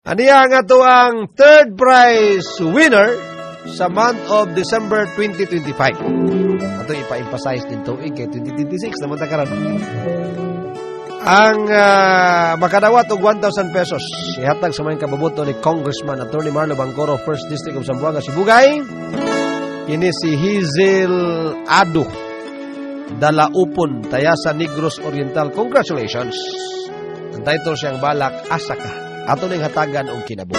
Aniya nga to ang third prize winner sa month of December 2025. Ato ipa-emphasize din to kay 2026 naman ta karon. Ang makadawat og 1,000 pesos ihatag sa mga kababuto ni Congressman Attorney Marlo Bangcoro, 1st District of Zamboanga, Sibugay. Kini si Hazel Ado Dalaupon, Tayasa, Negros Oriental. Congratulations. Ang title siyang Balak Asaka. Ato ning hatagan og kinabuhi.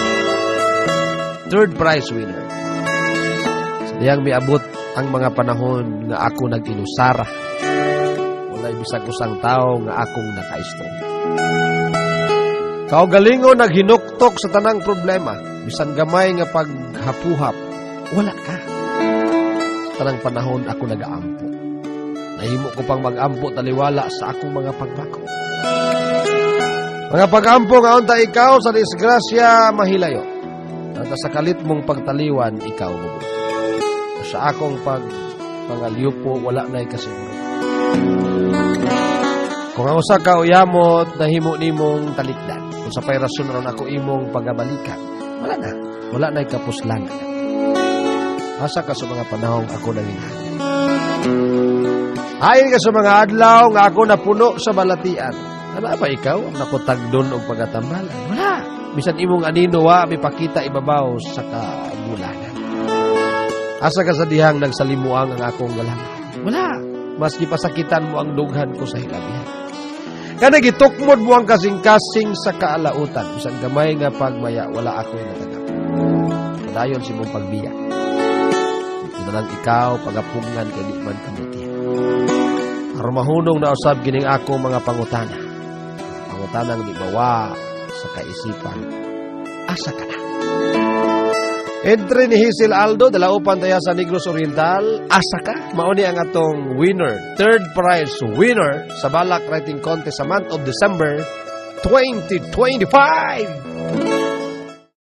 Third prize winner. Sa diyang miabot ang mga panahon nga ako nag-inusara. Walay bisag usang tao nga akong nakaistro. Kaugalingon naghinuktok sa tanang problema. Bisan gamay nga paghapuhap, wala ka. Sa tanang panahon ako nag-aampo. Nahimo ko pang mag-ampo taliwala sa akong mga pagbako. Mga pag-ampo nga unta ikaw sa disgrasya mahilayo. At sa kalit mong pagtaliwan, ikaw mabuti. Sa akong pangaliupo, wala na'y kasiguro. Kung ang usa ka uyamot, nahimo nimong talikdan. Kung sa pay rason ron ako imong pagabalikan, wala na. Wala na'y kapuslangan. Asa ka sa mga panahong ako nanginhan. Ayon ka sa mga adlaw nga ako napuno sa balatian. Ano ba ikaw ang nakutagdon o pagatambalan? Wala. Bisan imong anino wa mipakita ibabaw sa kabulanan. Asa ka sa dihang nagsalimuang ang akong galangan? Wala. Maski pasakitan mo ang dughan ko sa hilabihan. Kana gitukmod mo ang kasing-kasing sa kaalautan. Bisan gamay nga pagmaya, wala ako natagap. Kadayon si mong pagbiya. Ito na lang ikaw, pagapungan kay di man kamutihan. Aron mahunong na usab gining ako mga pangutana. Pangutanang di bawa sa kaisipan. Asa ka na? Entry ni Hazel Aldo, Dalaupan, Tayasa, Negros Oriental. Asa ka? Mauni ang atong winner, third prize winner sa Balak Writing Contest sa month of December 2025.